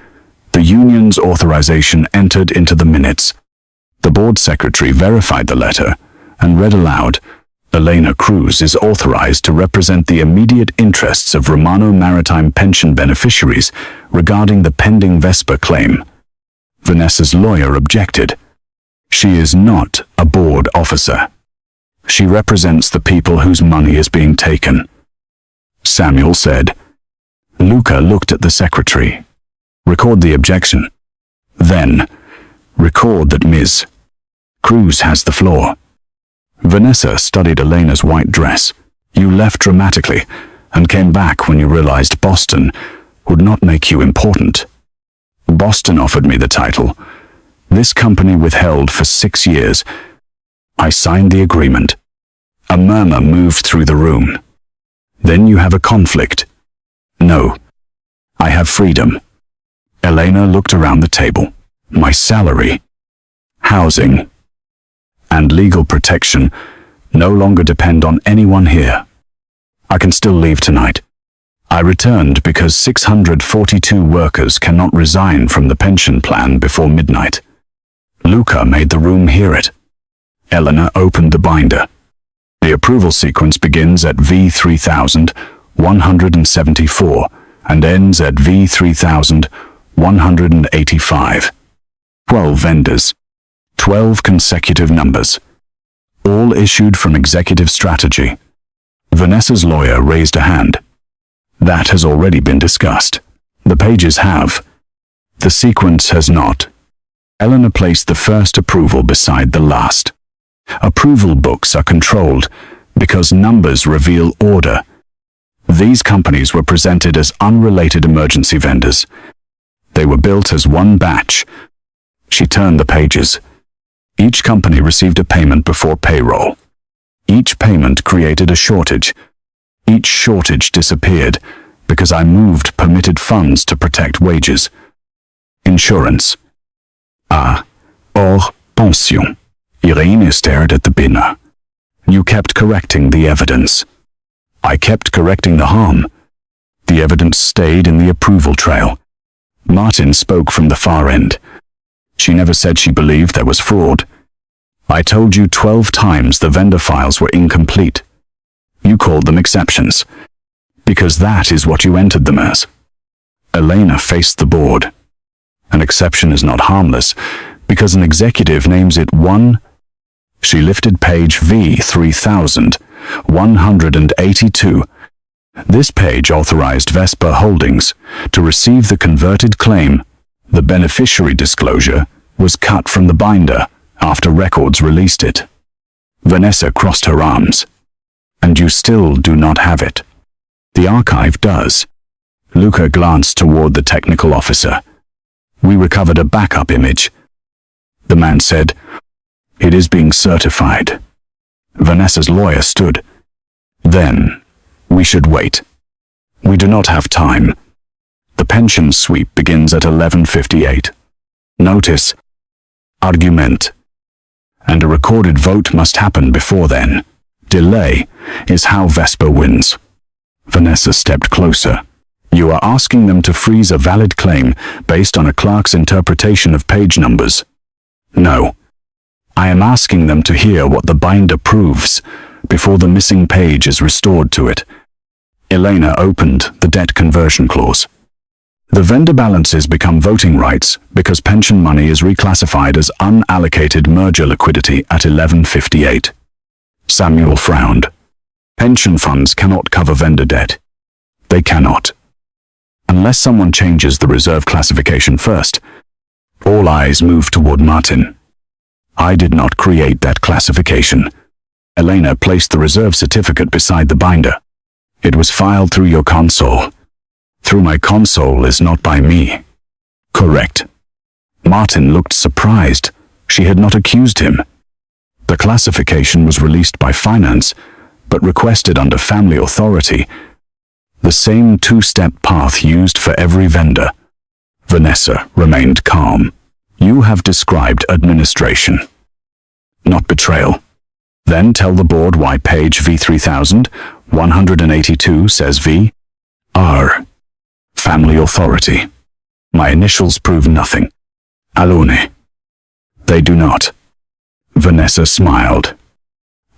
the union's authorization entered into the minutes." The board secretary verified the letter and read aloud, "Elena Cruz is authorized to represent the immediate interests of Romano Maritime pension beneficiaries regarding the pending Vespa claim." Vanessa's lawyer objected. "She is not a board officer. She represents the people whose money is being taken." Samuel said. Luca looked at the secretary. "Record the objection. Then, record that Ms. Cruz has the floor." Vanessa studied Elena's white dress. "You left dramatically and came back when you realized Boston would not make you important." "Boston offered me the title. This company withheld for 6 years. I signed the agreement." A murmur moved through the room. "Then you have a conflict." "No. I have freedom." Elena looked around the table. "My salary, housing, and legal protection no longer depend on anyone here. I can still leave tonight. I returned because 642 workers cannot resign from the pension plan before midnight." Luca made the room hear it. Elena opened the binder. The approval sequence begins at V3174 and ends at V3185. 12 vendors. 12 consecutive numbers. All issued from executive strategy. Vanessa's lawyer raised a hand. "That has already been discussed. The pages have. The sequence has not." Elena placed the first approval beside the last. Approval books are controlled because numbers reveal order. These companies were presented as unrelated emergency vendors. They were built as one batch. She turned the pages. Each company received a payment before payroll. Each payment created a shortage. Each shortage disappeared because I moved permitted funds to protect wages. Insurance. Hors pension. Irene stared at the binner. "You kept correcting the evidence." "I kept correcting the harm. The evidence stayed in the approval trail." Martin spoke from the far end. "She never said she believed there was fraud. I told you 12 times the vendor files were incomplete. You called them exceptions, because that is what you entered them as." Elena faced the board. "An exception is not harmless, because an executive names it one." She lifted page V3182. This page authorized Vespa Holdings to receive the converted claim. The beneficiary disclosure was cut from the binder after records released it. Vanessa crossed her arms. "And you still do not have it." "The archive does." Luca glanced toward the technical officer. "We recovered a backup image." The man said, "It is being certified." Vanessa's lawyer stood. "Then, we should wait. We do not have time. The pension sweep begins at 11:58. Notice, argument, and a recorded vote must happen before then. Delay is how Vespa wins." Vanessa stepped closer. "You are asking them to freeze a valid claim based on a clerk's interpretation of page numbers." "No. I am asking them to hear what the binder proves before the missing page is restored to it." Elena opened the debt conversion clause. "The vendor balances become voting rights because pension money is reclassified as unallocated merger liquidity at 11:58. Samuel frowned. Pension funds cannot cover vendor debt. They cannot. Unless someone changes the reserve classification first. All eyes move toward Martin. I did not create that classification. Elena placed the reserve certificate beside the binder. It was filed through your console. Through my console is not by me. Correct. Martin looked surprised. She had not accused him. The classification was released by finance, but requested under family authority. The same two-step path used for every vendor. Vanessa remained calm. You have described administration, not betrayal. Then tell the board why page V3182 says V.R. Family authority. My initials prove nothing. Alone. They do not. Vanessa smiled.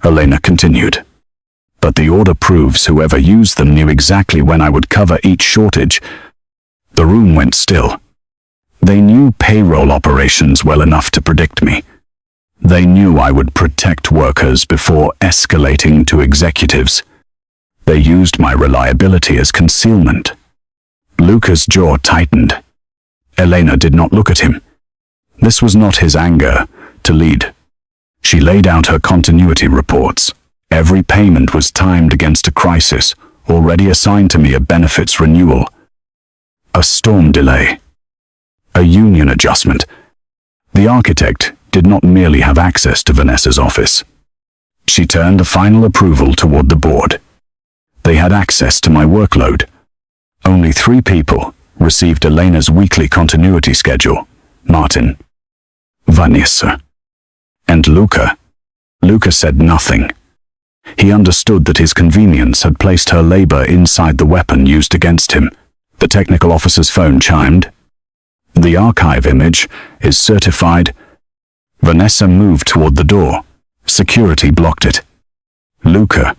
Elena continued. But the order proves whoever used them knew exactly when I would cover each shortage. The room went still. They knew payroll operations well enough to predict me. They knew I would protect workers before escalating to executives. They used my reliability as concealment. Luca's jaw tightened. Elena did not look at him. This was not his anger to lead. She laid out her continuity reports. Every payment was timed against a crisis, already assigned to me a benefits renewal. A storm delay. A union adjustment. The architect did not merely have access to Vanessa's office. She turned a final approval toward the board. They had access to my workload. Only 3 people received Elena's weekly continuity schedule. Martin, Vanessa, and Luca. Luca said nothing. He understood that his convenience had placed her labor inside the weapon used against him. The technical officer's phone chimed. The archive image is certified. Vanessa moved toward the door. Security blocked it. Luca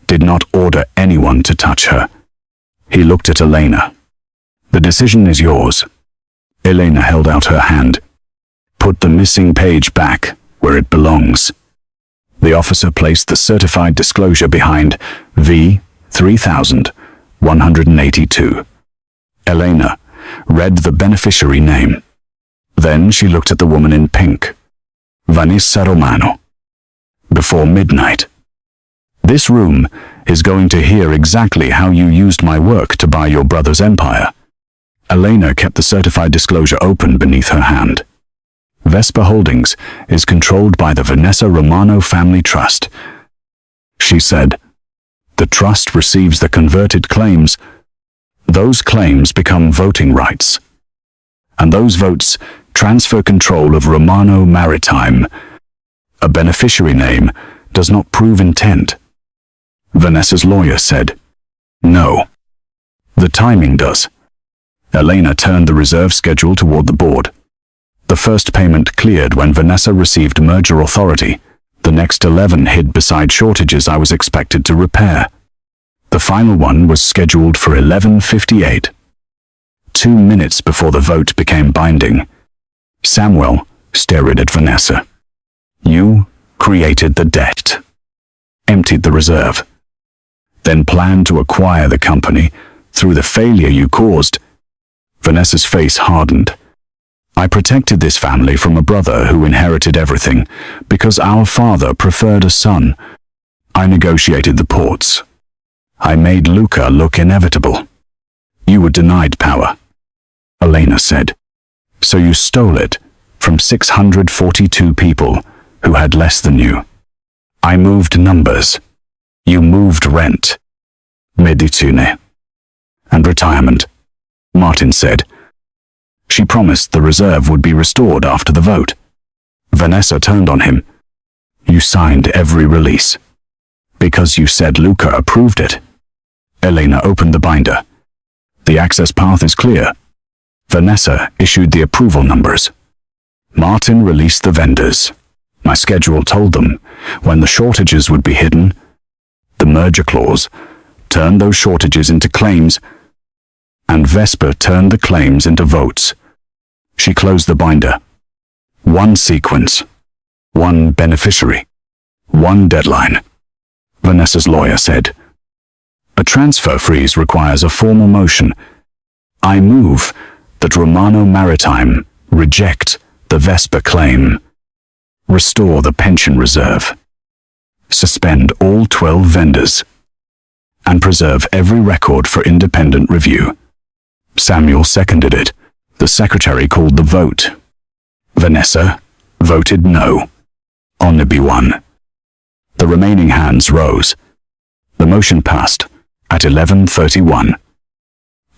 did not order anyone to touch her. He looked at Elena. The decision is yours. Elena held out her hand. Put the missing page back where it belongs. The officer placed the certified disclosure behind V3182. Elena read the beneficiary name. Then she looked at the woman in pink. Vanessa Romano. Before midnight. This room is going to hear exactly how you used my work to buy your brother's empire. Elena kept the certified disclosure open beneath her hand. Vespa Holdings is controlled by the Vanessa Romano Family Trust. She said, the trust receives the converted claims. Those claims become voting rights. And those votes transfer control of Romano Maritime. A beneficiary name does not prove intent. Vanessa's lawyer said, no. The timing does. Elena turned the reserve schedule toward the board. The first payment cleared when Vanessa received merger authority. The next 11 hid beside shortages I was expected to repair. The final one was scheduled for 11:58. 2 minutes before the vote became binding. Samuel stared at Vanessa. You created the debt, emptied the reserve, then planned to acquire the company through the failure you caused. Vanessa's face hardened. I protected this family from a brother who inherited everything because our father preferred a son. I negotiated the ports. I made Luca look inevitable. You were denied power, Elena said. So you stole it from 642 people who had less than you. I moved numbers. You moved rent, medicine, and retirement, Martin said. She promised the reserve would be restored after the vote. Vanessa turned on him. You signed every release. Because you said Luca approved it. Elena opened the binder. The access path is clear. Vanessa issued the approval numbers. Martin released the vendors. My schedule told them when the shortages would be hidden. The merger clause turned those shortages into claims, and Vespa turned the claims into votes. She closed the binder. One sequence, one beneficiary, one deadline. Vanessa's lawyer said. A transfer freeze requires a formal motion. I move that Romano Maritime reject the Vespa claim, restore the pension reserve, suspend all 12 vendors, and preserve every record for independent review. Samuel seconded it. The secretary called the vote. Vanessa voted no. Onnebi won. The remaining hands rose. The motion passed at 11:31.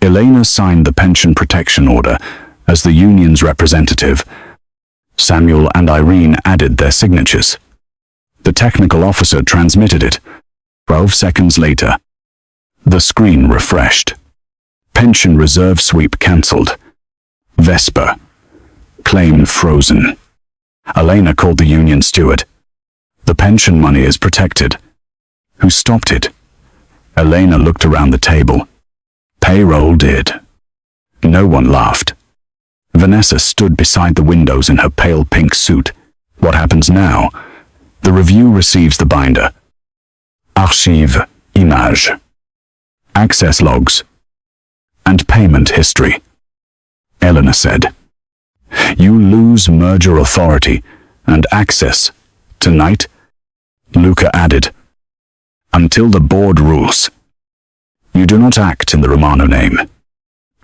Elena signed the pension protection order as the union's representative. Samuel and Irene added their signatures. The technical officer transmitted it. 12 seconds later, the screen refreshed. Pension reserve sweep cancelled. Vespa. Claim frozen. Elena called the union steward. The pension money is protected. Who stopped it? Elena looked around the table. Payroll did. No one laughed. Vanessa stood beside the windows in her pale pink suit. What happens now? The review receives the binder. Archive, image, access logs, and payment history. Elena said, You lose merger authority and access tonight, Luca added, until the board rules. You do not act in the Romano name.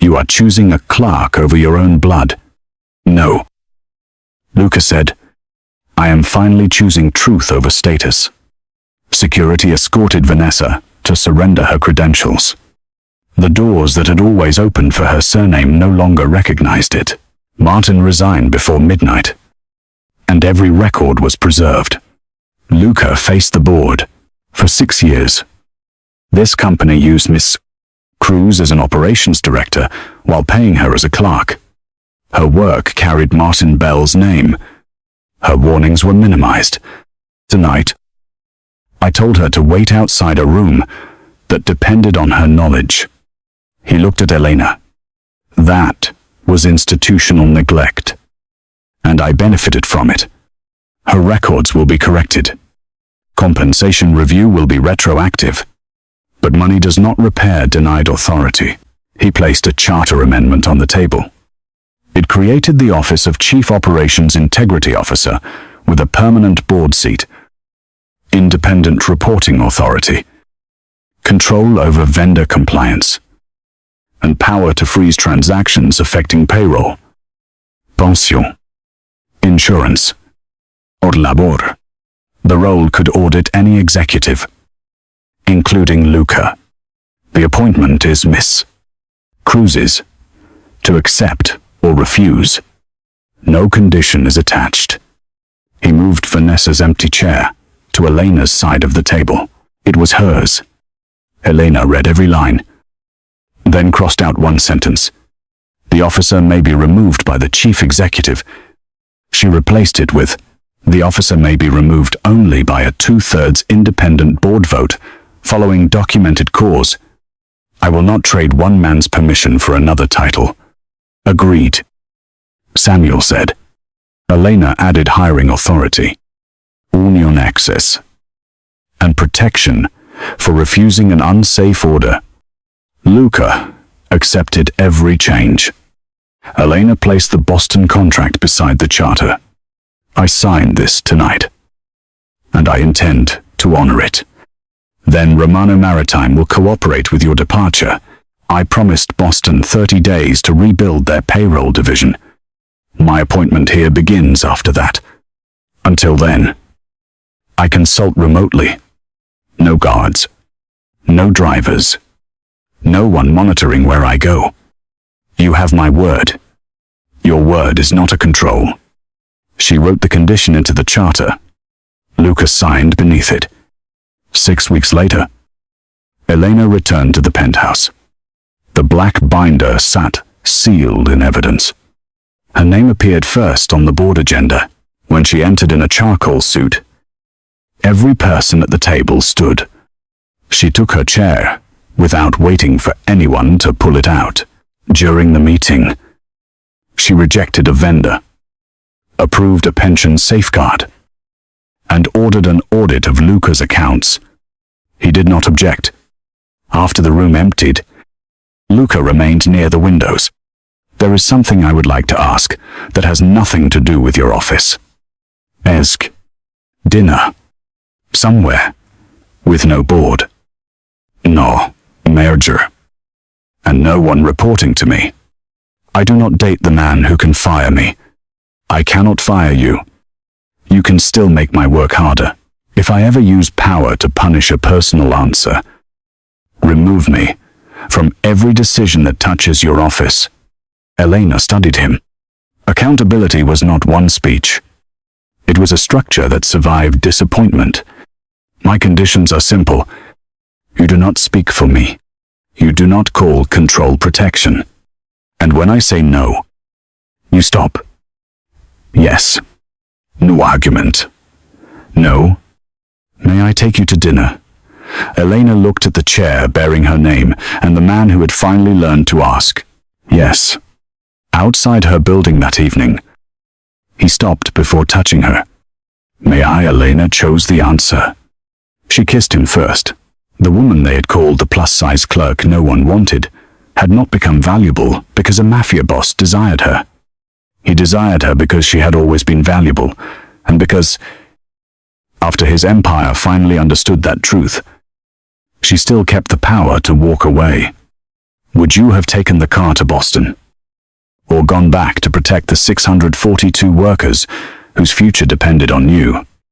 You are choosing a clerk over your own blood. No. Luca said, I am finally choosing truth over status. Security escorted Vanessa to surrender her credentials. The doors that had always opened for her surname no longer recognized it. Martin resigned before midnight, and every record was preserved. Luca faced the board. For 6 years, this company used Miss Cruz as an operations director while paying her as a clerk. Her work carried Martin Bell's name. Her warnings were minimized. Tonight, I told her to wait outside a room that depended on her knowledge. He looked at Elena. That was institutional neglect, and I benefited from it. Her records will be corrected. Compensation review will be retroactive. But money does not repair denied authority. He placed a charter amendment on the table. It created the office of Chief Operations Integrity Officer with a permanent board seat, independent reporting authority, control over vendor compliance, and power to freeze transactions affecting payroll, pension, insurance, or labor. The role could audit any executive, including Luca. The appointment is Miss Cruz's, to accept or refuse. No condition is attached. He moved Vanessa's empty chair to Elena's side of the table. It was hers. Elena read every line, then crossed out one sentence. The officer may be removed by the chief executive. She replaced it with, the officer may be removed only by a 2/3 independent board vote, following documented cause. I will not trade one man's permission for another title. Agreed, Samuel said. Elena added hiring authority, union access, and protection for refusing an unsafe order. Luca accepted every change. Elena placed the Boston contract beside the charter. I signed this tonight, and I intend to honor it. Then Romano Maritime will cooperate with your departure. I promised Boston 30 days to rebuild their payroll division. My appointment here begins after that. Until then, I consult remotely. No guards, no drivers, no one monitoring where I go. You have my word. Your word is not a control. She wrote the condition into the charter. Luca signed beneath it. 6 weeks later, Elena returned to the penthouse. The black binder sat sealed in evidence. Her name appeared first on the board agenda when she entered in a charcoal suit. Every person at the table stood. She took her chair without waiting for anyone to pull it out. During the meeting, she rejected a vendor, approved a pension safeguard, and ordered an audit of Luca's accounts. He did not object. After the room emptied, Luca remained near the windows. There is something I would like to ask that has nothing to do with your office. Esk. Dinner. Somewhere. With no board. No. Merger. And no one reporting to me. I do not date the man who can fire me. I cannot fire you. You can still make my work harder. If I ever use power to punish a personal answer, remove me from every decision that touches your office. Elena studied him. Accountability was not one speech. It was a structure that survived disappointment. My conditions are simple. You do not speak for me. You do not call control protection. And when I say no, you stop. Yes. No argument. No. May I take you to dinner? Elena looked at the chair bearing her name and the man who had finally learned to ask. Yes. Outside her building that evening. He stopped before touching her. May I? Elena chose the answer. She kissed him first. The woman they had called the plus-size clerk no one wanted had not become valuable because a mafia boss desired her. He desired her because she had always been valuable, and because, after his empire finally understood that truth, she still kept the power to walk away. Would you have taken the car to Boston? Or gone back to protect the 642 workers whose future depended on you?